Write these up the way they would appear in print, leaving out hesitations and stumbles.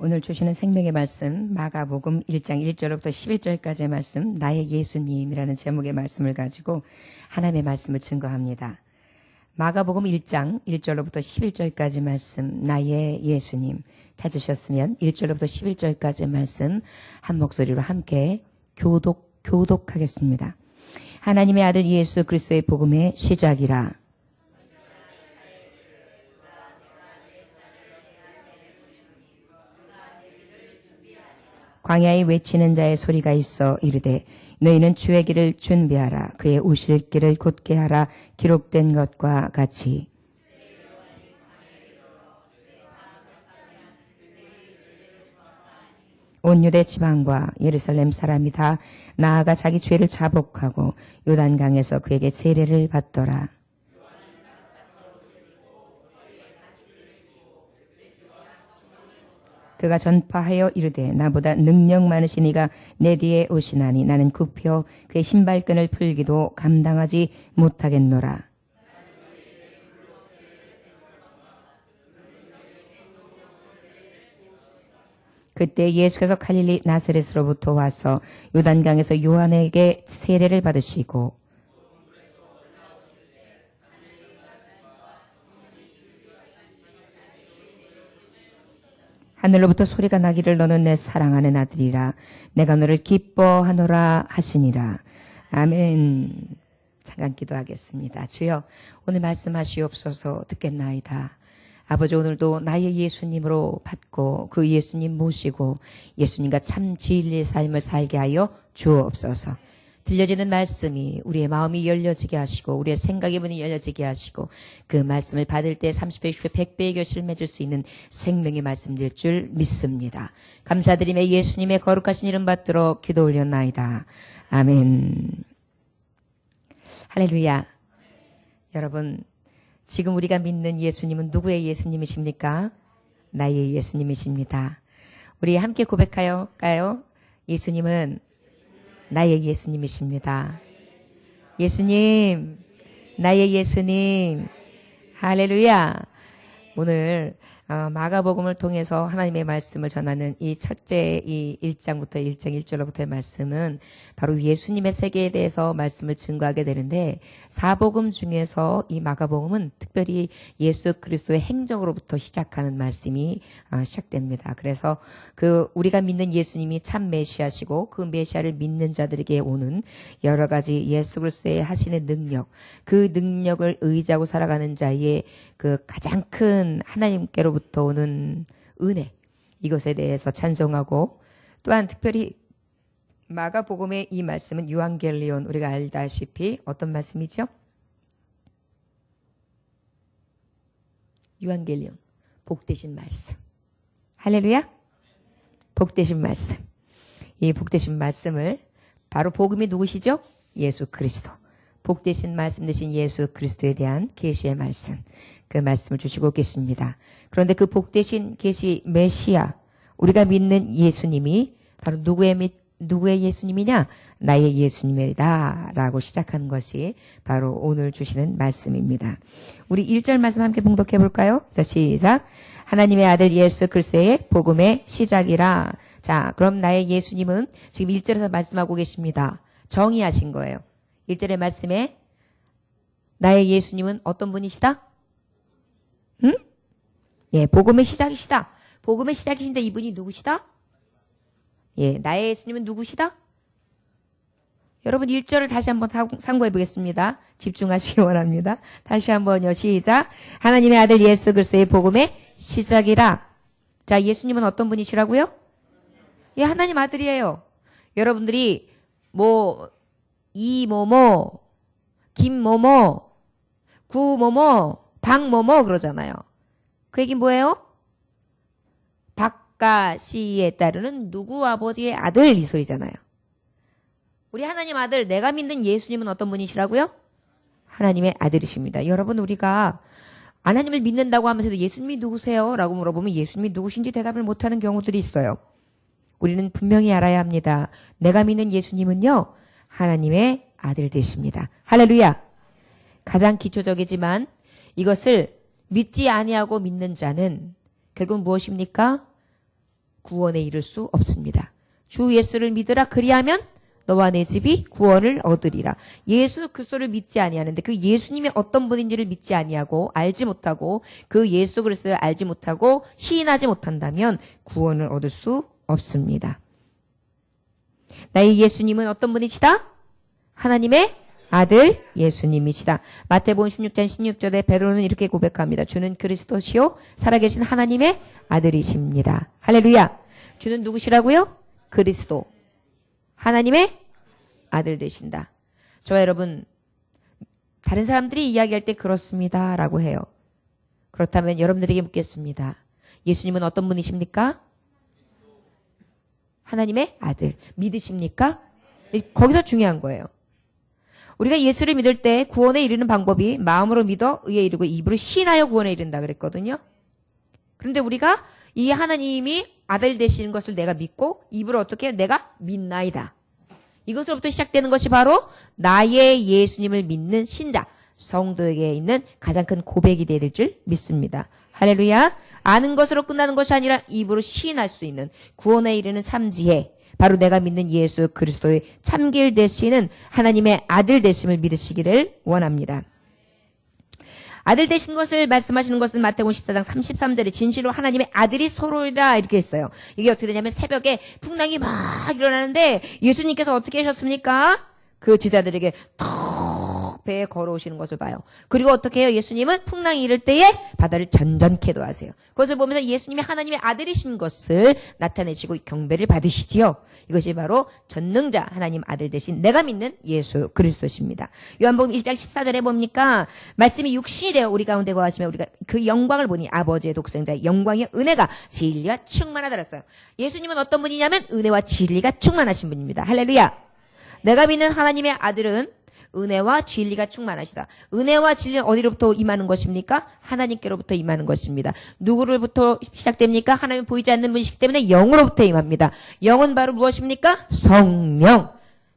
오늘 주시는 생명의 말씀 마가복음 1장 1절부터 11절까지의 말씀 나의 예수님이라는 제목의 말씀을 가지고 하나님의 말씀을 증거합니다. 마가복음 1장 1절로부터 11절까지 말씀 나의 예수님 찾으셨으면 1절로부터 11절까지 말씀 한 목소리로 함께 교독하겠습니다. 하나님의 아들 예수 그리스도의 복음의 시작이라. 광야에 외치는 자의 소리가 있어 이르되 너희는 주의 길을 준비하라. 그의 오실 길을 곧게 하라. 기록된 것과 같이. 온 유대 지방과 예루살렘 사람이 다 나아가 자기 죄를 자복하고 요단강에서 그에게 세례를 받더라. 그가 전파하여 이르되 나보다 능력 많으신 이가 내 뒤에 오시나니 나는 굽혀 그의 신발끈을 풀기도 감당하지 못하겠노라. 그때 예수께서 갈릴리 나사렛으로부터 와서 요단강에서 요한에게 세례를 받으시고 하늘로부터 소리가 나기를 너는 내 사랑하는 아들이라 내가 너를 기뻐하노라 하시니라. 아멘. 잠깐 기도하겠습니다. 주여 오늘 말씀하시옵소서. 듣겠나이다. 아버지 오늘도 나의 예수님으로 받고 그 예수님 모시고 예수님과 참 진리의 삶을 살게 하여 주옵소서. 들려지는 말씀이 우리의 마음이 열려지게 하시고 우리의 생각의 문이 열려지게 하시고 그 말씀을 받을 때 30배, 60배, 100배의 결실을 맺을 수 있는 생명의 말씀될 줄 믿습니다. 감사드리며 예수님의 거룩하신 이름 받들어 기도 올렸나이다. 아멘. 할렐루야. 여러분 지금 우리가 믿는 예수님은 누구의 예수님이십니까? 나의 예수님이십니다. 우리 함께 고백할까요? 예수님은 나의 예수님이십니다. 예수님, 나의 예수님. 할렐루야. 오늘 마가복음을 통해서 하나님의 말씀을 전하는 이 첫째 이 1장부터 1장 1절로부터의 말씀은 바로 예수님의 세계에 대해서 말씀을 증거하게 되는데 사복음 중에서 이 마가복음은 특별히 예수 그리스도의 행적으로부터 시작하는 말씀이 시작됩니다. 그래서 그 우리가 믿는 예수님이 참 메시아시고 그 메시아를 믿는 자들에게 오는 여러 가지 예수 그리스도의 하시는 능력, 그 능력을 의지하고 살아가는 자의 그 가장 큰 하나님께로부터 오는 은혜, 이것에 대해서 찬송하고 또한 특별히 마가복음의 이 말씀은 유한겔리온, 우리가 알다시피 어떤 말씀이죠? 유한겔리온, 복되신 말씀. 할렐루야. 복되신 말씀. 이 복되신 말씀을 바로 복음이 누구시죠? 예수 그리스도. 복되신 말씀 되신 예수 그리스도에 대한 계시의 말씀, 그 말씀을 주시고 계십니다. 그런데 그 복되신 계시 메시아, 우리가 믿는 예수님이 바로 누구의 예수님이냐? 나의 예수님이다 라고 시작하는 것이 바로 오늘 주시는 말씀입니다. 우리 1절 말씀 함께 봉독해 볼까요? 자, 시작. 하나님의 아들 예수 그리스도의 복음의 시작이라. 자, 그럼 나의 예수님은 지금 1절에서 말씀하고 계십니다. 정의하신 거예요. 1절의 말씀에 나의 예수님은 어떤 분이시다? 응? 예, 복음의 시작이시다. 복음의 시작이신데 이분이 누구시다? 예, 나의 예수님은 누구시다? 여러분 1절을 다시 한번 상고해 보겠습니다. 집중하시기 원합니다. 다시 한번요. 시작. 하나님의 아들 예수 그리스도의 복음의 시작이라. 자, 예수님은 어떤 분이시라고요? 예, 하나님 아들이에요. 여러분들이 이모모, 김모모, 구모모, 박모모 그러잖아요. 그 얘기 뭐예요? 박가시에 따르는 누구 아버지의 아들 이 소리잖아요. 우리 하나님 아들, 내가 믿는 예수님은 어떤 분이시라고요? 하나님의 아들이십니다. 여러분 우리가 하나님을 믿는다고 하면서도 예수님이 누구세요? 라고 물어보면 예수님이 누구신지 대답을 못하는 경우들이 있어요. 우리는 분명히 알아야 합니다. 내가 믿는 예수님은요, 하나님의 아들 되십니다. 할렐루야. 가장 기초적이지만 이것을 믿지 아니하고 믿는 자는 결국 무엇입니까? 구원에 이를 수 없습니다. 주 예수를 믿으라. 그리하면 너와 내 집이 구원을 얻으리라. 예수 그리스도를 믿지 아니하는데 그 예수님이 어떤 분인지를 믿지 아니하고 알지 못하고 그 예수 그리스도를 알지 못하고 시인하지 못한다면 구원을 얻을 수 없습니다. 나의 예수님은 어떤 분이시다? 하나님의 아들 예수님이시다. 마태복음 16장 16절에 베드로는 이렇게 고백합니다. 주는 그리스도시요 살아계신 하나님의 아들이십니다. 할렐루야. 주는 누구시라고요? 그리스도. 하나님의 아들 되신다. 저와 여러분, 다른 사람들이 이야기할 때 그렇습니다 라고 해요. 그렇다면 여러분들에게 묻겠습니다. 예수님은 어떤 분이십니까? 하나님의 아들. 믿으십니까? 거기서 중요한 거예요. 우리가 예수를 믿을 때 구원에 이르는 방법이 마음으로 믿어 의에 이르고 입으로 시인하여 구원에 이른다 그랬거든요. 그런데 우리가 이 하나님이 아들 되시는 것을 내가 믿고 입으로 어떻게 해요? 내가 믿나이다. 이것으로부터 시작되는 것이 바로 나의 예수님을 믿는 신자, 성도에게 있는 가장 큰 고백이 될 줄 믿습니다. 할렐루야. 아는 것으로 끝나는 것이 아니라 입으로 시인할 수 있는 구원에 이르는 참 지혜, 바로 내가 믿는 예수 그리스도의 참길 되시는 하나님의 아들 되심을 믿으시기를 원합니다. 아들 되신 것을 말씀하시는 것은 마태복음 14장 33절에 진실로 하나님의 아들이 서로이라 이렇게 했어요. 이게 어떻게 되냐면 새벽에 풍랑이 막 일어나는데 예수님께서 어떻게 하셨습니까? 그 제자들에게 턱 배에 걸어오시는 것을 봐요. 그리고 어떻게 해요? 예수님은 풍랑이 이를 때에 바다를 전전케도 하세요. 그것을 보면서 예수님이 하나님의 아들이신 것을 나타내시고 경배를 받으시지요. 이것이 바로 전능자 하나님 아들 되신 내가 믿는 예수 그리스도십니다. 요한복음 1장 14절에 뭡니까? 말씀이 육신이 되어 우리 가운데 거하시며 우리가 그 영광을 보니 아버지의 독생자의 영광이요 은혜가 진리가 충만하다 그랬어요. 예수님은 어떤 분이냐면 은혜와 진리가 충만하신 분입니다. 할렐루야. 내가 믿는 하나님의 아들은 은혜와 진리가 충만하시다. 은혜와 진리는 어디로부터 임하는 것입니까? 하나님께로부터 임하는 것입니다. 누구로부터 시작됩니까? 하나님 보이지 않는 분이시기 때문에 영으로부터 임합니다. 영은 바로 무엇입니까? 성령.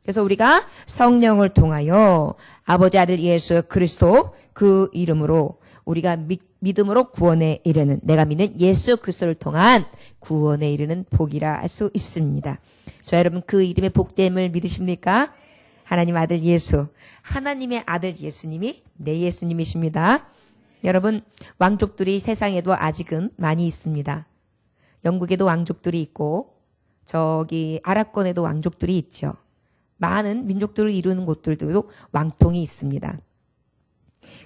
그래서 우리가 성령을 통하여 아버지 아들 예수 그리스도 그 이름으로 우리가 믿음으로 구원에 이르는 내가 믿는 예수 그리스도를 통한 구원에 이르는 복이라 할 수 있습니다. 저 여러분 그 이름의 복됨을 믿으십니까? 하나님 아들 예수, 하나님의 아들 예수님이 내 예수님이십니다. 여러분 왕족들이 세상에도 아직은 많이 있습니다. 영국에도 왕족들이 있고 저기 아랍권에도 왕족들이 있죠. 많은 민족들을 이루는 곳들도 왕통이 있습니다.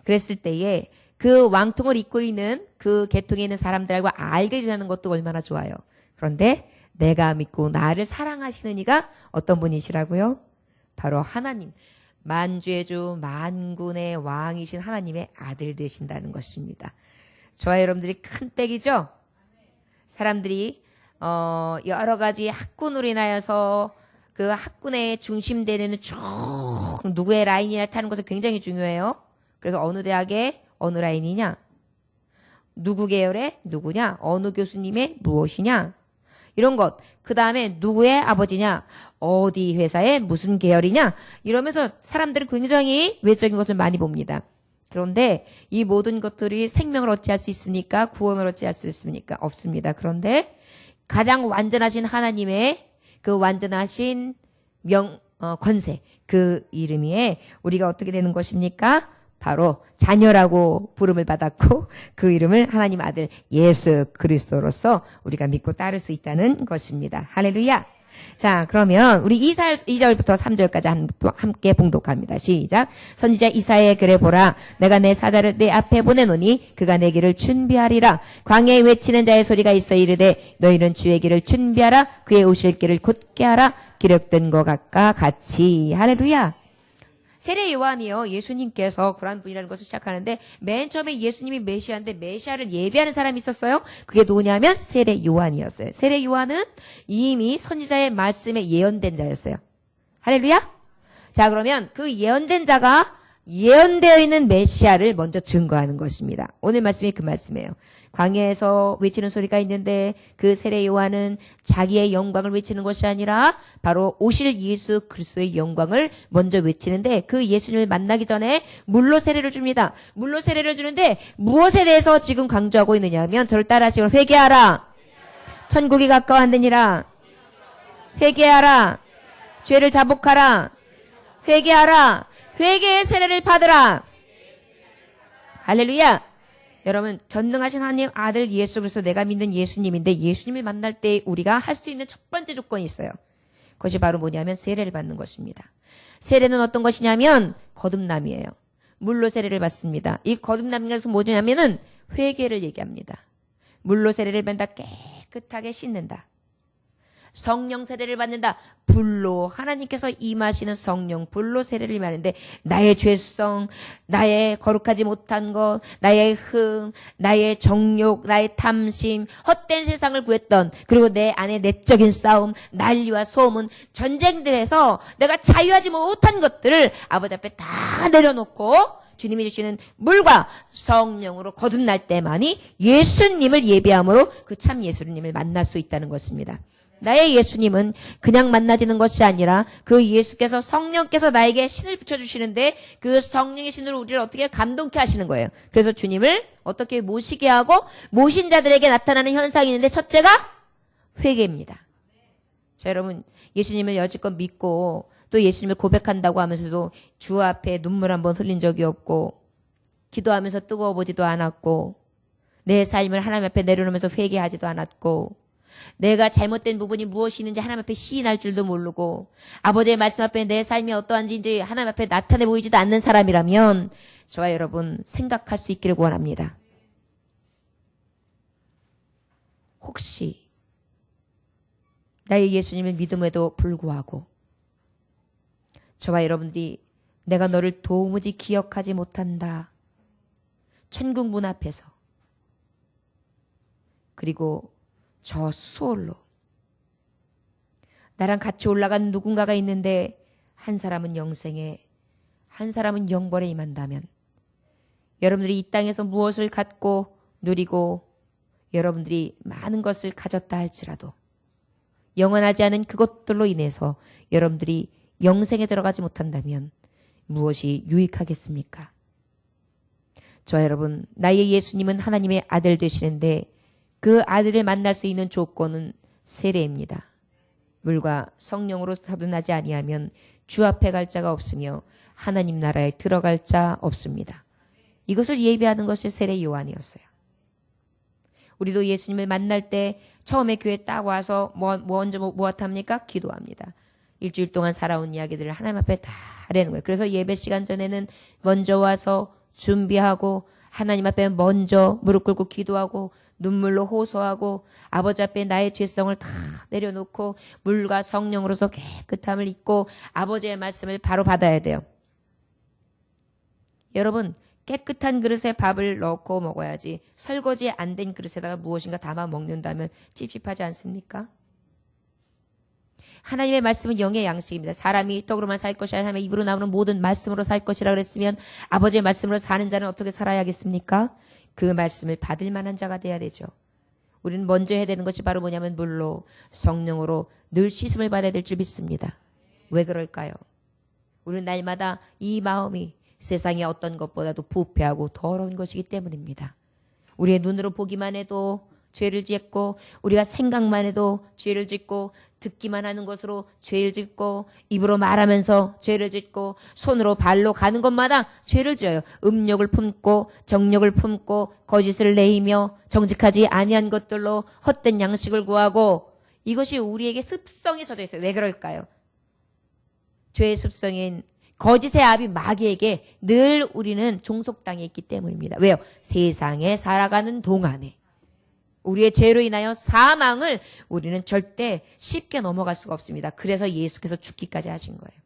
그랬을 때에 그 왕통을 잇고 있는 그 계통에 있는 사람들하고 알게 지내는 것도 얼마나 좋아요. 그런데 내가 믿고 나를 사랑하시는 이가 어떤 분이시라고요? 바로 하나님, 만주의 주 만군의 왕이신 하나님의 아들 되신다는 것입니다. 저와 여러분들이 큰 빽이죠? 사람들이 여러 가지 학군으로 인하여서 그 학군의 중심되는 쭉 누구의 라인이라 타는 것이 굉장히 중요해요. 그래서 어느 대학의 어느 라인이냐? 누구 계열의 누구냐? 어느 교수님의 무엇이냐? 이런 것. 그 다음에 누구의 아버지냐? 어디 회사의 무슨 계열이냐? 이러면서 사람들은 굉장히 외적인 것을 많이 봅니다. 그런데 이 모든 것들이 생명을 어찌할 수 있습니까? 구원을 어찌할 수 있습니까? 없습니다. 그런데 가장 완전하신 하나님의 그 완전하신 권세, 그 이름에 우리가 어떻게 되는 것입니까? 바로 자녀라고 부름을 받았고 그 이름을 하나님 아들 예수 그리스도로서 우리가 믿고 따를 수 있다는 것입니다. 할렐루야. 자, 그러면 우리 2절부터 3절까지 함께 봉독합니다. 시작. 선지자 이사야의 글에 보라. 내가 내 사자를 내 앞에 보내노니 그가 내 길을 준비하리라. 광야에 외치는 자의 소리가 있어 이르되 너희는 주의 길을 준비하라. 그의 오실 길을 곧게 하라. 기록된 것과 같이. 할렐루야. 세례 요한이요. 예수님께서 그러한 분이라는 것을 시작하는데 맨 처음에 예수님이 메시아인데 메시아를 예비하는 사람이 있었어요. 그게 누구냐면 세례 요한이었어요. 세례 요한은 이미 선지자의 말씀에 예언된 자였어요. 할렐루야. 자, 그러면 그 예언된 자가 예언되어 있는 메시아를 먼저 증거하는 것입니다. 오늘 말씀이 그 말씀이에요. 광야에서 외치는 소리가 있는데 그 세례 요한은 자기의 영광을 외치는 것이 아니라 바로 오실 예수 그리스도의 영광을 먼저 외치는데 그 예수님을 만나기 전에 물로 세례를 줍니다. 물로 세례를 주는데 무엇에 대해서 지금 강조하고 있느냐 하면 저를 따라하시고 회개하라. 천국이 가까웠느니라. 회개하라. 죄를 자복하라. 회개하라. 회개의 세례를 받으라. 할렐루야. 여러분, 전능하신 하나님 아들 예수 그리스도, 내가 믿는 예수님인데, 예수님을 만날 때 우리가 할 수 있는 첫 번째 조건이 있어요. 그것이 바로 뭐냐면 세례를 받는 것입니다. 세례는 어떤 것이냐면 거듭남이에요. 물로 세례를 받습니다. 이 거듭남인 것은 뭐냐면은 회개를 얘기합니다. 물로 세례를 받는다. 깨끗하게 씻는다. 성령 세례를 받는다. 불로, 하나님께서 임하시는 성령 불로 세례를 받는데, 나의 죄성, 나의 거룩하지 못한 것, 나의 흠, 나의 정욕, 나의 탐심, 헛된 세상을 구했던, 그리고 내 안에 내적인 싸움, 난리와 소문, 전쟁들에서 내가 자유하지 못한 것들을 아버지 앞에 다 내려놓고 주님이 주시는 물과 성령으로 거듭날 때만이 예수님을 예배함으로 그 참 예수님을 만날 수 있다는 것입니다. 나의 예수님은 그냥 만나지는 것이 아니라 그 예수께서, 성령께서 나에게 신을 붙여주시는데, 그 성령의 신으로 우리를 어떻게 감동케 하시는 거예요. 그래서 주님을 어떻게 모시게 하고, 모신 자들에게 나타나는 현상이 있는데, 첫째가 회개입니다. 자, 여러분, 예수님을 여지껏 믿고 또 예수님을 고백한다고 하면서도 주 앞에 눈물 한번 흘린 적이 없고, 기도하면서 뜨거워보지도 않았고, 내 삶을 하나님 앞에 내려놓으면서 회개하지도 않았고, 내가 잘못된 부분이 무엇이 있는지 하나님 앞에 시인할 줄도 모르고, 아버지의 말씀 앞에 내 삶이 어떠한지 하나님 앞에 나타내 보이지도 않는 사람이라면 저와 여러분 생각할 수 있기를 원합니다. 혹시 나의 예수님을 믿음에도 불구하고 저와 여러분들이 내가 너를 도무지 기억하지 못한다, 천국 문 앞에서, 그리고 저 수월로 나랑 같이 올라간 누군가가 있는데, 한 사람은 영생에, 한 사람은 영벌에 임한다면, 여러분들이 이 땅에서 무엇을 갖고 누리고 여러분들이 많은 것을 가졌다 할지라도 영원하지 않은 그것들로 인해서 여러분들이 영생에 들어가지 못한다면 무엇이 유익하겠습니까? 저와 여러분, 나의 예수님은 하나님의 아들 되시는데, 그 아들을 만날 수 있는 조건은 세례입니다. 물과 성령으로 거듭나지 아니하면 주 앞에 갈 자가 없으며 하나님 나라에 들어갈 자 없습니다. 이것을 예비하는 것이 세례 요한이었어요. 우리도 예수님을 만날 때 처음에 교회 딱 와서 먼저 무엇합니까? 기도합니다. 일주일 동안 살아온 이야기들을 하나님 앞에 다 내는 거예요. 그래서 예배 시간 전에는 먼저 와서 준비하고 하나님 앞에 먼저 무릎 꿇고 기도하고 눈물로 호소하고 아버지 앞에 나의 죄성을 다 내려놓고 물과 성령으로서 깨끗함을 입고 아버지의 말씀을 바로 받아야 돼요. 여러분, 깨끗한 그릇에 밥을 넣고 먹어야지 설거지 안 된 그릇에다가 무엇인가 담아 먹는다면 찝찝하지 않습니까? 하나님의 말씀은 영의 양식입니다. 사람이 떡으로만 살 것이 아니라 입으로 나오는 모든 말씀으로 살 것이라 그랬으면 아버지의 말씀으로 사는 자는 어떻게 살아야겠습니까? 그 말씀을 받을 만한 자가 돼야 되죠. 우리는 먼저 해야 되는 것이 바로 뭐냐면 물로 성령으로 늘 씻음을 받아야 될 줄 믿습니다. 왜 그럴까요? 우리는 날마다 이 마음이 세상의 어떤 것보다도 부패하고 더러운 것이기 때문입니다. 우리의 눈으로 보기만 해도 죄를 짓고, 우리가 생각만 해도 죄를 짓고, 듣기만 하는 것으로 죄를 짓고, 입으로 말하면서 죄를 짓고, 손으로 발로 가는 것마다 죄를 지어요. 음욕을 품고 정욕을 품고 거짓을 내히며 정직하지 아니한 것들로 헛된 양식을 구하고, 이것이 우리에게 습성에 젖어 있어요. 왜 그럴까요? 죄의 습성인 거짓의 아비 마귀에게 늘 우리는 종속당해 있기 때문입니다. 왜요? 세상에 살아가는 동안에 우리의 죄로 인하여 사망을 우리는 절대 쉽게 넘어갈 수가 없습니다. 그래서 예수께서 죽기까지 하신 거예요.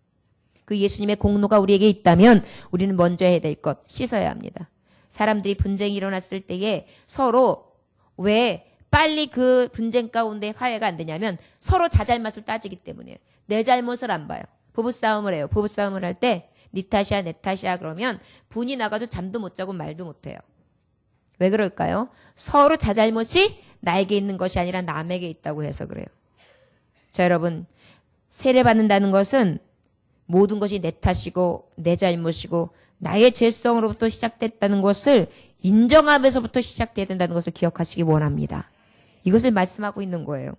그 예수님의 공로가 우리에게 있다면 우리는 먼저 해야 될 것, 씻어야 합니다. 사람들이 분쟁이 일어났을 때에 서로 왜 빨리 그 분쟁 가운데 화해가 안 되냐면 서로 자잘맛을 따지기 때문이에요. 내 잘못을 안 봐요. 부부싸움을 해요. 부부싸움을 할 때 네 탓이야 내 탓이야 그러면 분이 나가도 잠도 못 자고 말도 못 해요. 왜 그럴까요? 서로 자잘못이 나에게 있는 것이 아니라 남에게 있다고 해서 그래요. 자, 여러분, 세례 받는다는 것은 모든 것이 내 탓이고 내 잘못이고 나의 죄성으로부터 시작됐다는 것을 인정하면서부터 시작돼야 된다는 것을 기억하시기 원합니다. 이것을 말씀하고 있는 거예요.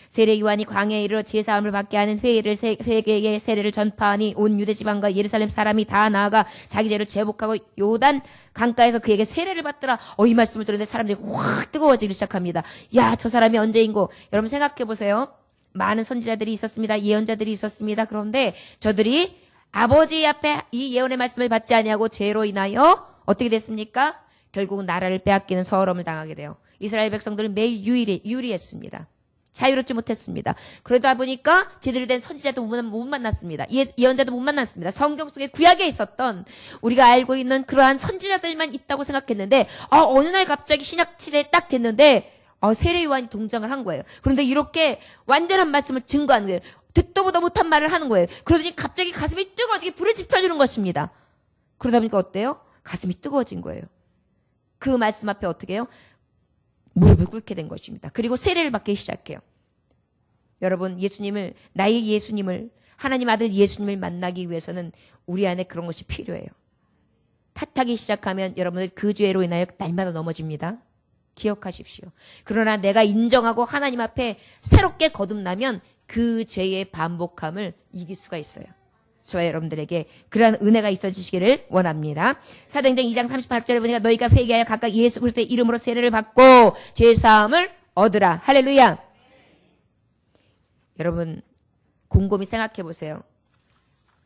세례 요한이 광야에 이르러 제사함을 받게 하는 회개의 세례를 전파하니 온 유대 지방과 예루살렘 사람이 다 나아가 자기 죄를 제복하고 요단 강가에서 그에게 세례를 받더라. 이 말씀을 들었는데 사람들이 확 뜨거워지기 시작합니다. 야, 저 사람이 언제인고. 여러분 생각해 보세요. 많은 선지자들이 있었습니다. 예언자들이 있었습니다. 그런데 저들이 아버지 앞에 이 예언의 말씀을 받지 아니하고 죄로 인하여 어떻게 됐습니까? 결국 나라를 빼앗기는 서러움을 당하게 돼요. 이스라엘 백성들은 매일 유리했습니다. 자유롭지 못했습니다. 그러다 보니까 제대로 된 선지자도 못 만났습니다. 예언자도 못 만났습니다. 성경 속에 구약에 있었던 우리가 알고 있는 그러한 선지자들만 있다고 생각했는데 어느 날 갑자기 신약 시대에 딱 됐는데 세례 요한이 동장을 한 거예요. 그런데 이렇게 완전한 말씀을 증거하는 거예요. 듣도 보도 못한 말을 하는 거예요. 그러더니 갑자기 가슴이 뜨거워지게 불을 지펴주는 것입니다. 그러다 보니까 어때요? 가슴이 뜨거워진 거예요. 그 말씀 앞에 어떻게 해요? 무릎을 꿇게 된 것입니다. 그리고 세례를 받기 시작해요. 여러분, 나의 예수님을, 하나님 아들 예수님을 만나기 위해서는 우리 안에 그런 것이 필요해요. 탓하기 시작하면 여러분들 그 죄로 인하여 날마다 넘어집니다. 기억하십시오. 그러나 내가 인정하고 하나님 앞에 새롭게 거듭나면 그 죄의 반복함을 이길 수가 있어요. 저와 여러분들에게 그러한 은혜가 있어지시기를 원합니다. 사도행전 2장 38절에 보니까 너희가 회개하여 각각 예수 그리스도의 이름으로 세례를 받고 죄사함을 얻으라. 할렐루야. 여러분 곰곰이 생각해 보세요.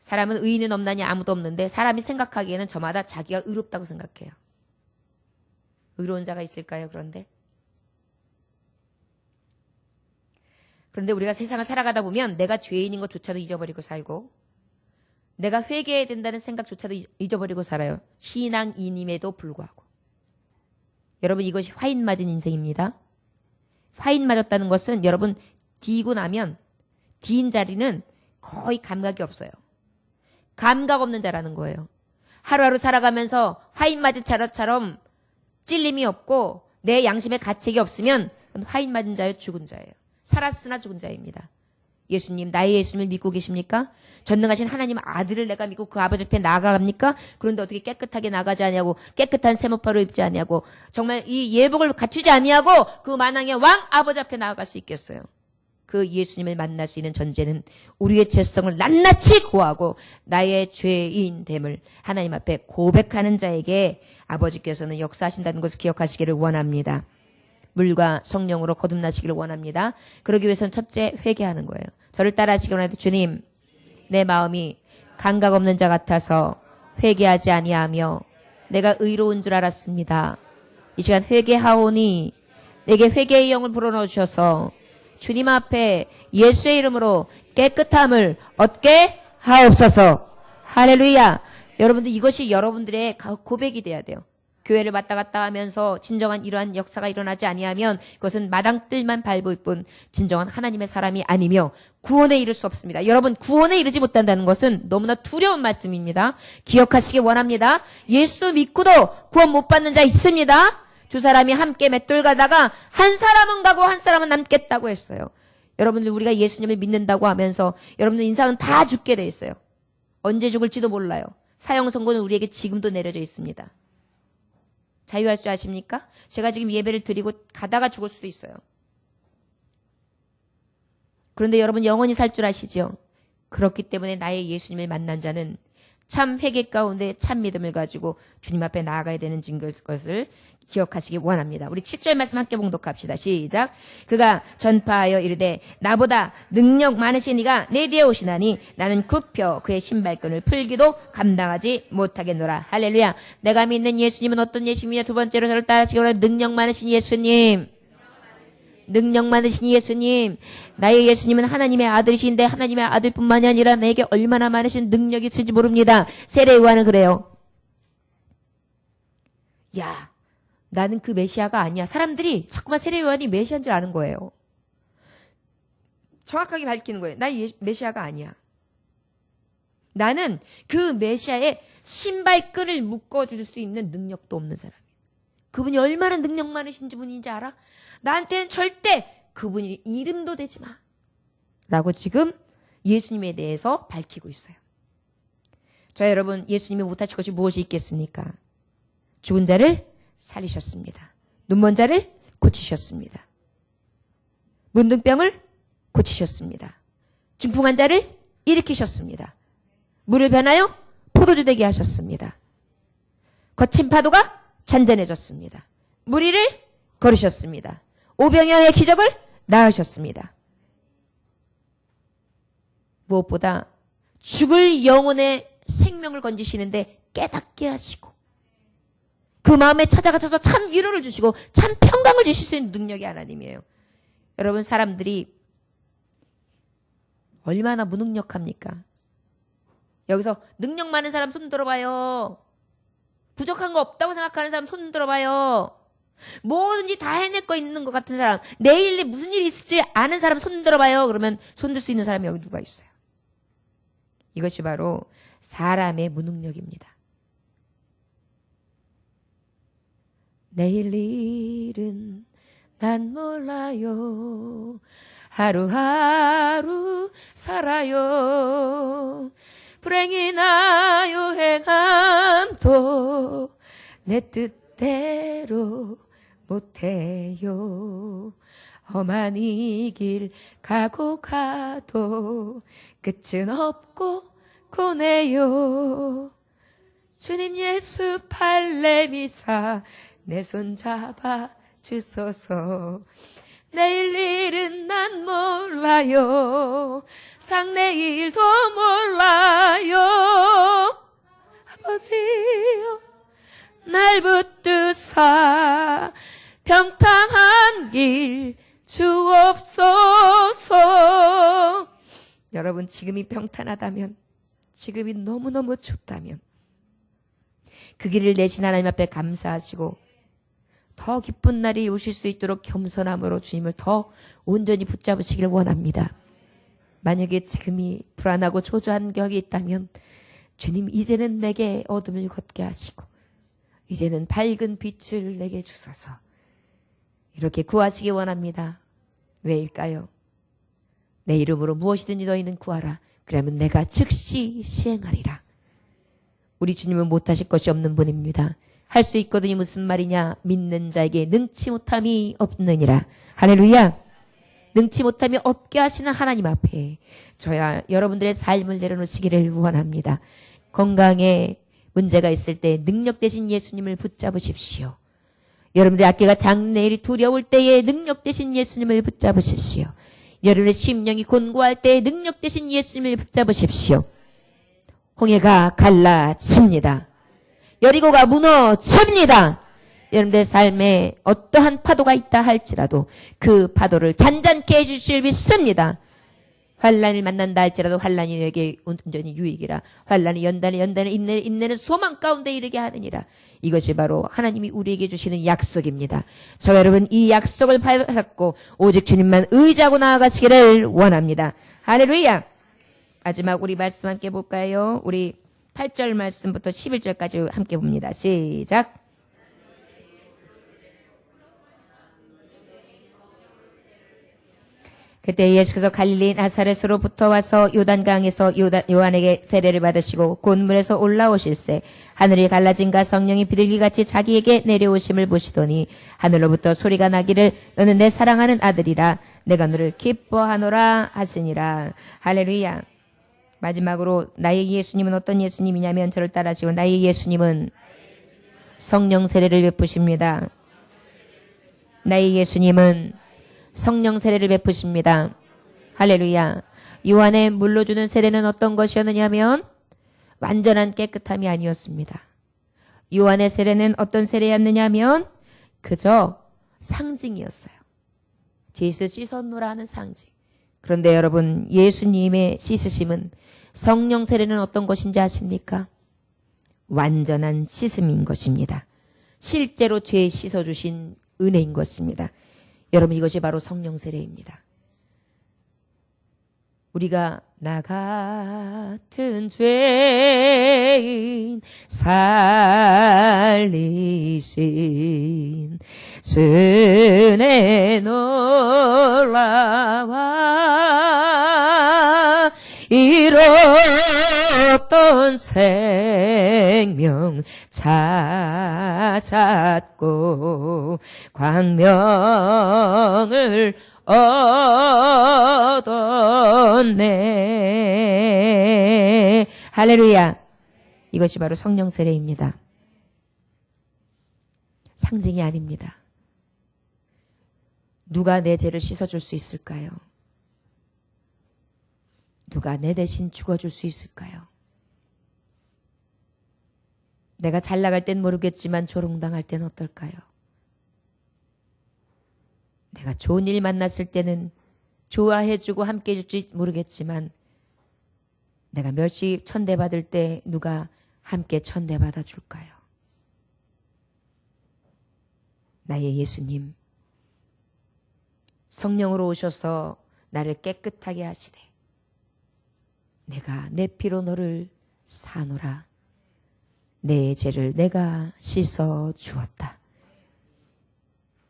사람은 의인은 없나니 아무도 없는데 사람이 생각하기에는 저마다 자기가 의롭다고 생각해요. 의로운 자가 있을까요? 그런데 우리가 세상을 살아가다 보면 내가 죄인인 것조차도 잊어버리고 살고 내가 회개해야 된다는 생각조차도 잊어버리고 살아요. 신앙인임에도 불구하고. 여러분 이것이 화인 맞은 인생입니다. 화인 맞았다는 것은 여러분 뒤고 나면 뒤인 자리는 거의 감각이 없어요. 감각 없는 자라는 거예요. 하루하루 살아가면서 화인 맞은 자처럼 찔림이 없고 내 양심에 가책이 없으면 화인 맞은 자예요. 죽은 자예요. 살았으나 죽은 자입니다. 예수님, 나의 예수님을 믿고 계십니까? 전능하신 하나님 아들을 내가 믿고 그 아버지 앞에 나아갑니까? 그런데 어떻게 깨끗하게 나가지 아니하고 깨끗한 세모파로 입지 아니하고 정말 이 예복을 갖추지 아니하고 그 만왕의 왕 아버지 앞에 나아갈 수 있겠어요? 그 예수님을 만날 수 있는 전제는 우리의 죄성을 낱낱이 고하고 나의 죄인됨을 하나님 앞에 고백하는 자에게 아버지께서는 역사하신다는 것을 기억하시기를 원합니다. 물과 성령으로 거듭나시기를 원합니다. 그러기 위해서는 첫째 회개하는 거예요. 저를 따라 하시기 원해도 주님, 내 마음이 감각 없는 자 같아서 회개하지 아니하며 내가 의로운 줄 알았습니다. 이 시간 회개하오니 내게 회개의 영을 불어넣어 주셔서 주님 앞에 예수의 이름으로 깨끗함을 얻게 하옵소서. 할렐루야. 여러분들 이것이 여러분들의 고백이 돼야 돼요. 교회를 왔다 갔다 하면서 진정한 이러한 역사가 일어나지 아니하면 그것은 마당뜰만 밟을 뿐 진정한 하나님의 사람이 아니며 구원에 이를 수 없습니다. 여러분 구원에 이르지 못한다는 것은 너무나 두려운 말씀입니다. 기억하시기 원합니다. 예수 믿고도 구원 못 받는 자 있습니다. 두 사람이 함께 맷돌 가다가 한 사람은 가고 한 사람은 남겠다고 했어요. 여러분들 우리가 예수님을 믿는다고 하면서 여러분들 인생은 다 죽게 돼 있어요. 언제 죽을지도 몰라요. 사형 선고는 우리에게 지금도 내려져 있습니다. 자유할 줄 아십니까? 제가 지금 예배를 드리고 가다가 죽을 수도 있어요. 그런데 여러분 영원히 살 줄 아시죠? 그렇기 때문에 나의 예수님을 만난 자는 참 회개 가운데 참 믿음을 가지고 주님 앞에 나아가야 되는 것을 기억하시기 원합니다. 우리 7절 말씀 함께 봉독합시다. 시작. 그가 전파하여 이르되 나보다 능력 많으신 이가 내 뒤에 오시나니 나는 굽혀 그의 신발끈을 풀기도 감당하지 못하겠노라. 할렐루야. 내가 믿는 예수님은 어떤 예수님이냐? 두 번째로 저를 따라하시기 원하는 능력 많으신 예수님. 능력 많으신 예수님. 나의 예수님은 하나님의 아들이신데 하나님의 아들뿐만이 아니라 내게 얼마나 많으신 능력이 있을지 모릅니다. 세례 요한은 그래요. 야, 나는 그 메시아가 아니야. 사람들이 자꾸만 세례 요한이 메시아인 줄 아는 거예요. 정확하게 밝히는 거예요. 나 메시아가 아니야. 나는 그 메시아의 신발끈을 묶어줄 수 있는 능력도 없는 사람이에요. 그분이 얼마나 능력 많으신 분인지 알아? 나한테는 절대 그분이 이름도 대지 마. 라고 지금 예수님에 대해서 밝히고 있어요. 자, 여러분, 예수님이 못하실 것이 무엇이 있겠습니까? 죽은 자를 살리셨습니다. 눈먼 자를 고치셨습니다. 문둥병을 고치셨습니다. 중풍한 자를 일으키셨습니다. 물을 변하여 포도주 되게 하셨습니다. 거친 파도가 잔잔해졌습니다. 무리를 걸으셨습니다. 오병이어의 기적을 낳으셨습니다. 무엇보다 죽을 영혼의 생명을 건지시는데 깨닫게 하시고 그 마음에 찾아가셔서 참 위로를 주시고 참 평강을 주실 수 있는 능력이 하나님이에요. 여러분, 사람들이 얼마나 무능력합니까? 여기서 능력 많은 사람 손 들어봐요. 부족한 거 없다고 생각하는 사람 손 들어봐요. 뭐든지 다 해낼 거 있는 것 같은 사람, 내일에 무슨 일이 있을지 아는 사람 손 들어봐요. 그러면 손 들 수 있는 사람이 여기 누가 있어요? 이것이 바로 사람의 무능력입니다. 내일 일은 난 몰라요. 하루하루 살아요. 불행이 나요 행함도 내 뜻대로 못해요. 험한 이 길 가고 가도 끝은 없고 고네요. 주님 예수 팔레미사 내 손 잡아 주소서. 내일 일은 난 몰라요. 장래일도 몰라요. 아버지여 날 붙드사 평탄한 길 주옵소서. 여러분, 지금이 평탄하다면, 지금이 너무너무 좋다면 그 길을 내신 하나님 앞에 감사하시고 더 기쁜 날이 오실 수 있도록 겸손함으로 주님을 더 온전히 붙잡으시길 원합니다. 만약에 지금이 불안하고 초조한 격이 있다면 주님, 이제는 내게 어둠을 걷게 하시고 이제는 밝은 빛을 내게 주소서. 이렇게 구하시기 원합니다. 왜일까요? 내 이름으로 무엇이든지 너희는 구하라. 그러면 내가 즉시 시행하리라. 우리 주님은 못하실 것이 없는 분입니다. 할 수 있거든요. 무슨 말이냐? 믿는 자에게 능치 못함이 없느니라. 할렐루야. 능치 못함이 없게 하시는 하나님 앞에 저야 여러분들의 삶을 내려놓으시기를 원합니다. 건강에 문제가 있을 때 능력 되신 예수님을 붙잡으십시오. 여러분들의 악기가 장래일이 두려울 때에 능력 되신 예수님을 붙잡으십시오. 여러분의 심령이 곤고할 때에 능력 되신 예수님을 붙잡으십시오. 홍해가 갈라집니다. 여리고가 무너집니다. 여러분들의 삶에 어떠한 파도가 있다 할지라도 그 파도를 잔잔케 해주실 믿습니다. 환란을 만난다 할지라도 환란이 너에게 온전히 유익이라. 환란이 연단에 인내는 소망 가운데 이르게 하느니라. 이것이 바로 하나님이 우리에게 주시는 약속입니다. 저와 여러분, 이 약속을 받고 오직 주님만 의지하고 나아가시기를 원합니다. 할렐루야. 마지막 우리 말씀 함께 볼까요? 우리 8절 말씀부터 11절까지 함께 봅니다. 시작. 그때 예수께서 갈릴리 나사렛으로부터 와서 요단강에서 요한에게 세례를 받으시고 곧 물에서 올라오실새 하늘이 갈라진가 성령이 비둘기같이 자기에게 내려오심을 보시더니 하늘로부터 소리가 나기를 너는 내 사랑하는 아들이라 내가 너를 기뻐하노라 하시니라. 할렐루야. 마지막으로 나의 예수님은 어떤 예수님이냐면 저를 따라하시고 나의 예수님은 성령 세례를 베푸십니다. 나의 예수님은 성령 세례를 베푸십니다. 할렐루야. 요한의 물로 주는 세례는 어떤 것이었느냐면 완전한 깨끗함이 아니었습니다. 요한의 세례는 어떤 세례였느냐면 그저 상징이었어요. 죄에서 씻었노라 하는 상징. 그런데 여러분, 예수님의 씻으심은, 성령 세례는 어떤 것인지 아십니까? 완전한 씻음인 것입니다. 실제로 죄 씻어주신 은혜인 것입니다. 여러분, 이것이 바로 성령 세례입니다. 우리가 나 같은 죄인 살리신 은혜 놀라와 잃었던 생명 찾았고 광명을 얻었네. 할렐루야. 이것이 바로 성령 세례입니다. 상징이 아닙니다. 누가 내 죄를 씻어줄 수 있을까요? 누가 내 대신 죽어줄 수 있을까요? 내가 잘 나갈 땐 모르겠지만 조롱당할 땐 어떨까요? 내가 좋은 일 만났을 때는 좋아해주고 함께 해줄지 모르겠지만 내가 멸시 천대받을 때 누가 함께 천대받아 줄까요? 나의 예수님, 성령으로 오셔서 나를 깨끗하게 하시되 내가 내 피로 너를 사노라. 내 죄를 내가 씻어 주었다.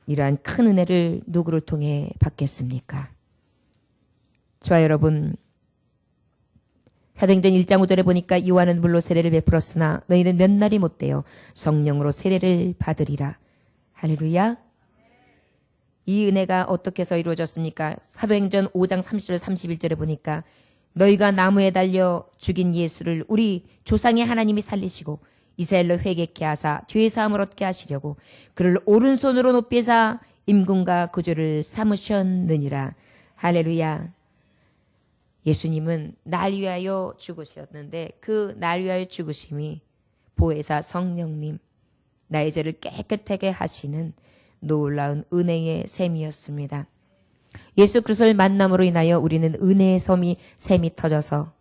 이러한 큰 은혜를 누구를 통해 받겠습니까? 저와 여러분, 사도행전 1장 5절에 보니까 요한은 물로 세례를 베풀었으나 너희는 몇 날이 못되어 성령으로 세례를 받으리라. 할렐루야. 이 은혜가 어떻게 해서 이루어졌습니까? 사도행전 5장 30절 31절에 보니까 너희가 나무에 달려 죽인 예수를 우리 조상의 하나님이 살리시고 이스라엘로 회개케 하사 죄사함을 얻게 하시려고 그를 오른손으로 높이사 임금과 구주를 삼으셨느니라. 할렐루야. 예수님은 날 위하여 죽으셨는데 그 날 위하여 죽으심이 보혜사 성령님, 나의 죄를 깨끗하게 하시는 놀라운 은혜의 셈이었습니다. 예수 그리스도를 만남으로 인하여 우리는 은혜의 샘이 터져서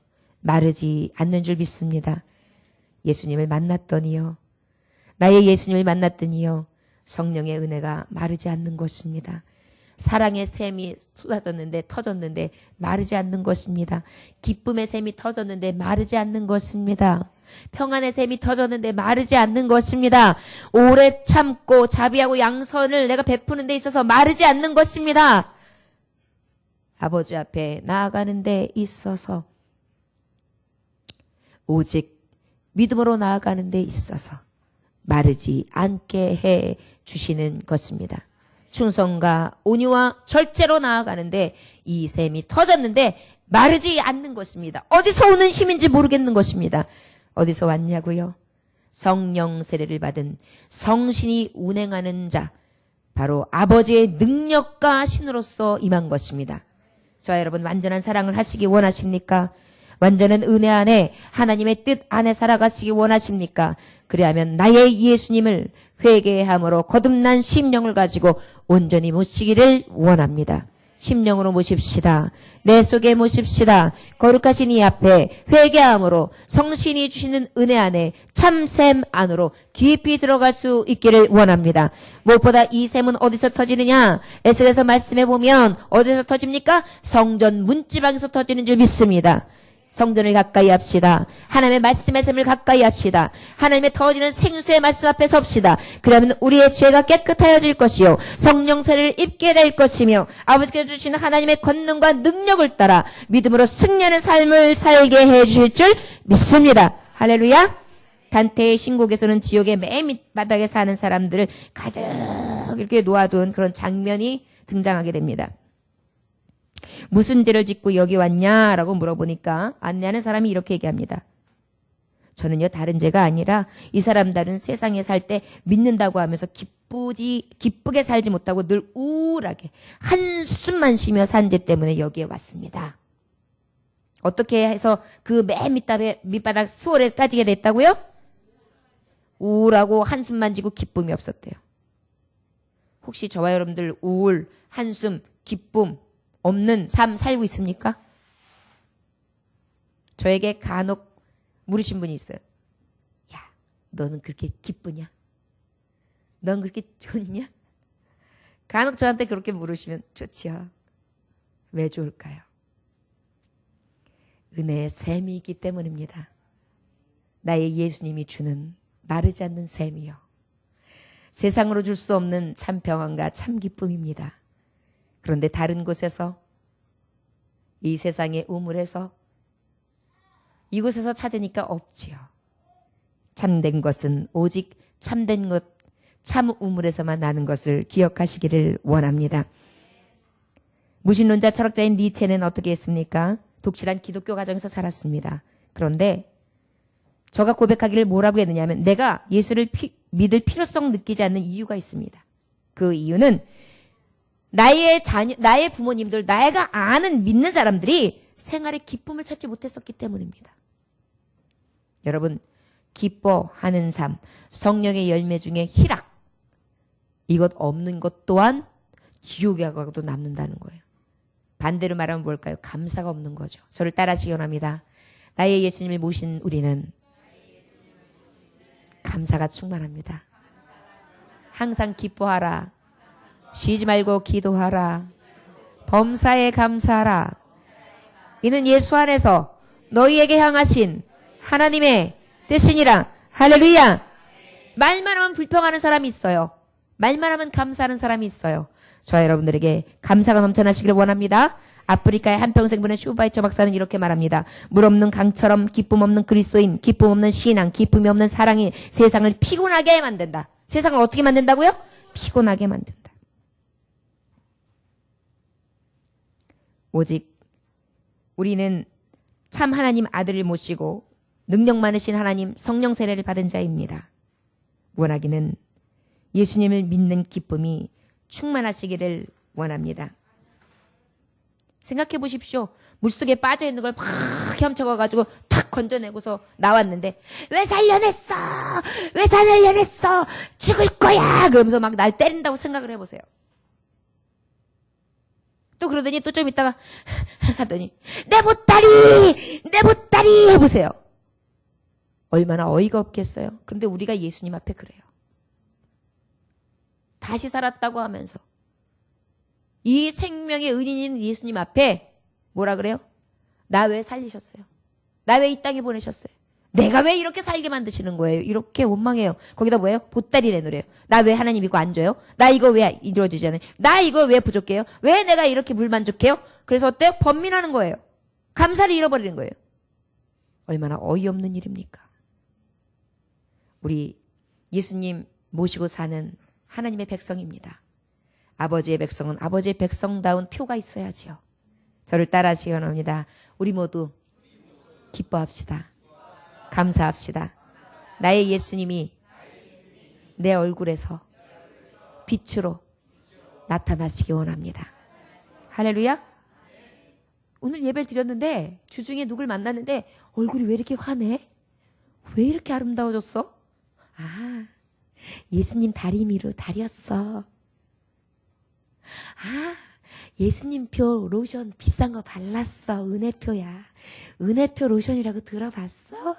마르지 않는 줄 믿습니다. 예수님을 만났더니요, 나의 예수님을 만났더니요, 성령의 은혜가 마르지 않는 것입니다. 사랑의 샘이 터졌는데 마르지 않는 것입니다. 기쁨의 샘이 터졌는데 마르지 않는 것입니다. 평안의 샘이 터졌는데 마르지 않는 것입니다. 오래 참고 자비하고 양선을 내가 베푸는 데 있어서 마르지 않는 것입니다. 아버지 앞에 나아가는 데 있어서 오직 믿음으로 나아가는 데 있어서 마르지 않게 해 주시는 것입니다. 충성과 온유와 절제로 나아가는데 이 샘이 터졌는데 마르지 않는 것입니다. 어디서 오는 힘인지 모르겠는 것입니다. 어디서 왔냐고요? 성령 세례를 받은 성신이 운행하는 자, 바로 아버지의 능력과 신으로서 임한 것입니다. 저와 여러분, 완전한 사랑을 하시기 원하십니까? 완전한 은혜 안에 하나님의 뜻 안에 살아가시기 원하십니까? 그리하면 나의 예수님을 회개함으로 거듭난 심령을 가지고 온전히 모시기를 원합니다. 심령으로 모십시다. 내 속에 모십시다. 거룩하신 이 앞에 회개함으로 성신이 주시는 은혜 안에 참샘 안으로 깊이 들어갈 수 있기를 원합니다. 무엇보다 이 샘은 어디서 터지느냐? 에스겔서 말씀해 보면 어디서 터집니까? 성전 문지방에서 터지는 줄 믿습니다. 성전을 가까이 합시다. 하나님의 말씀의 샘을 가까이 합시다. 하나님의 터지는 생수의 말씀 앞에 섭시다. 그러면 우리의 죄가 깨끗하여질 것이요, 성령 세례를 입게 될 것이며 아버지께서 주시는 하나님의 권능과 능력을 따라 믿음으로 승리하는 삶을 살게 해주실 줄 믿습니다. 할렐루야. 단테의 신곡에서는 지옥의 맨 밑바닥에 사는 사람들을 가득 이렇게 놓아둔 그런 장면이 등장하게 됩니다. 무슨 죄를 짓고 여기 왔냐라고 물어보니까 안내하는 사람이 이렇게 얘기합니다. 저는요, 다른 죄가 아니라 이 사람들은 세상에 살 때 믿는다고 하면서 기쁘게 살지 못하고 늘 우울하게 한숨만 쉬며 산 죄 때문에 여기에 왔습니다. 어떻게 해서 그 맨 밑바닥 수월에 따지게 됐다고요? 우울하고 한숨만 지고 기쁨이 없었대요. 혹시 저와 여러분들 우울, 한숨, 기쁨 없는 삶 살고 있습니까? 저에게 간혹 물으신 분이 있어요. 야, 너는 그렇게 기쁘냐? 넌 그렇게 좋냐? 간혹 저한테 그렇게 물으시면 좋지요. 왜 좋을까요? 은혜의 샘이 있기 때문입니다. 나의 예수님이 주는 마르지 않는 샘이요, 세상으로 줄 수 없는 참 평안과 참 기쁨입니다. 그런데 다른 곳에서, 이 세상의 우물에서, 이곳에서 찾으니까 없지요. 참된 것은 오직 참된 것, 참 우물에서만 나는 것을 기억하시기를 원합니다. 무신론자 철학자인 니체는 어떻게 했습니까? 독실한 기독교 가정에서 자랐습니다. 그런데 저가 고백하기를 뭐라고 했느냐 하면 내가 예수를 믿을 필요성 느끼지 않는 이유가 있습니다. 그 이유는 나의 부모님들, 내가 아는 믿는 사람들이 생활에 기쁨을 찾지 못했었기 때문입니다. 여러분, 기뻐하는 삶, 성령의 열매 중에 희락, 이것 없는 것 또한 지옥에 가도 남는다는 거예요. 반대로 말하면 뭘까요? 감사가 없는 거죠. 저를 따라하시기 원합니다. 나의 예수님을 모신 우리는 감사가 충만합니다. 항상 기뻐하라. 쉬지 말고 기도하라. 범사에 감사하라. 이는 예수 안에서 너희에게 향하신 하나님의 뜻이니라. 할렐루야. 말만 하면 불평하는 사람이 있어요. 말만 하면 감사하는 사람이 있어요. 저와 여러분들에게 감사가 넘쳐나시기를 원합니다. 아프리카의 한평생 보낸 슈바이처 박사는 이렇게 말합니다. 물 없는 강처럼 기쁨 없는 그리스도인, 기쁨 없는 신앙, 기쁨이 없는 사랑이 세상을 피곤하게 만든다. 세상을 어떻게 만든다고요? 피곤하게 만든다. 오직 우리는 참 하나님 아들을 모시고 능력 많으신 하나님 성령 세례를 받은 자입니다. 원하기는 예수님을 믿는 기쁨이 충만하시기를 원합니다. 생각해 보십시오. 물속에 빠져있는 걸 막 헤엄쳐가지고 탁 건져내고서 나왔는데 왜 살려냈어? 왜 살려냈어? 죽을 거야! 그러면서 막 날 때린다고 생각을 해보세요. 또 그러더니 또 좀 있다가 하더니 내 보따리 해보세요. 얼마나 어이가 없겠어요. 그런데 우리가 예수님 앞에 그래요. 다시 살았다고 하면서 이 생명의 은인인 예수님 앞에 뭐라 그래요? 나 왜 살리셨어요? 나 왜 이 땅에 보내셨어요? 내가 왜 이렇게 살게 만드시는 거예요? 이렇게 원망해요. 거기다 뭐예요? 보따리 내놓으래요. 나 왜 하나님 이거 안 줘요? 나 이거 왜 이루어지지 않아요? 나 이거 왜 부족해요? 왜 내가 이렇게 불만족해요? 그래서 어때요? 번민하는 거예요. 감사를 잃어버리는 거예요. 얼마나 어이없는 일입니까? 우리 예수님 모시고 사는 하나님의 백성입니다. 아버지의 백성은 아버지의 백성다운 표가 있어야지요. 저를 따라하시기 원합니다. 우리 모두 기뻐합시다. 감사합시다. 나의 예수님이 내 얼굴에서 빛으로 나타나시기 원합니다. 할렐루야. 오늘 예배를 드렸는데 주중에 누굴 만났는데 얼굴이 왜 이렇게 환해? 왜 이렇게 아름다워졌어? 아, 예수님 다리미로 다렸어. 아, 예수님표 로션 비싼 거 발랐어. 은혜표야. 은혜표 로션이라고 들어봤어?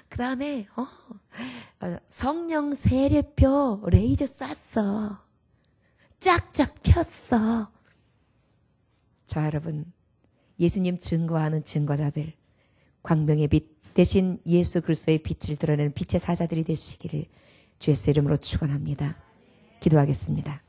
그 다음에 성령 세례표 레이저 쐈어. 쫙쫙 폈어. 저 여러분, 예수님 증거하는 증거자들, 광명의 빛 대신 예수 그리스도의 빛을 드러내는 빛의 사자들이 되시기를 주 예수 이름으로 축원합니다. 기도하겠습니다.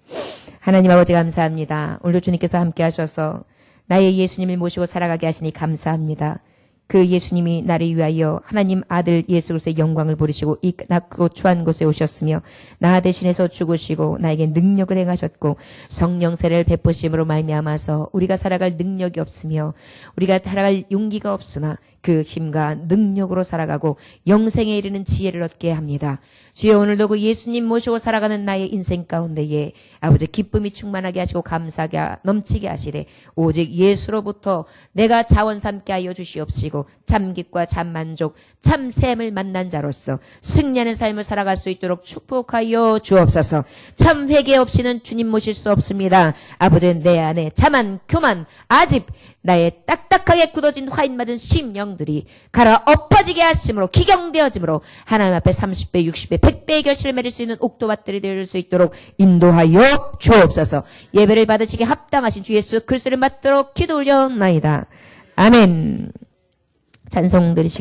하나님 아버지 감사합니다. 오늘도 주님께서 함께 하셔서 나의 예수님을 모시고 살아가게 하시니 감사합니다. 그 예수님이 나를 위하여 하나님 아들 예수 그리스도의 영광을 부리시고 이 낮고 추한 곳에 오셨으며 나 대신해서 죽으시고 나에게 능력을 행하셨고 성령 세례를 베푸심으로 말미암아서 우리가 살아갈 능력이 없으며 우리가 살아갈 용기가 없으나 그 힘과 능력으로 살아가고 영생에 이르는 지혜를 얻게 합니다. 주여 오늘도 그 예수님 모시고 살아가는 나의 인생 가운데에 아버지 기쁨이 충만하게 하시고 감사하게 넘치게 하시되 오직 예수로부터 내가 자원 삼게 하여 주시옵시고 참기과 참만족 참샘을 만난 자로서 승리하는 삶을 살아갈 수 있도록 축복하여 주옵소서. 참 회개 없이는 주님 모실 수 없습니다. 아버지 내 안에 자만 교만 아집 나의 딱딱하게 굳어진 화인 맞은 심령들이 갈아 엎어지게 하심으로 기경되어짐으로 하나님 앞에 30배 60배 100배의 결실을 맺을 수 있는 옥토밭들이 될 수 있도록 인도하여 주옵소서. 예배를 받으시기에 합당하신 주 예수 그리스도를 받도록 기도 올려나이다. 아멘. 찬송 드리시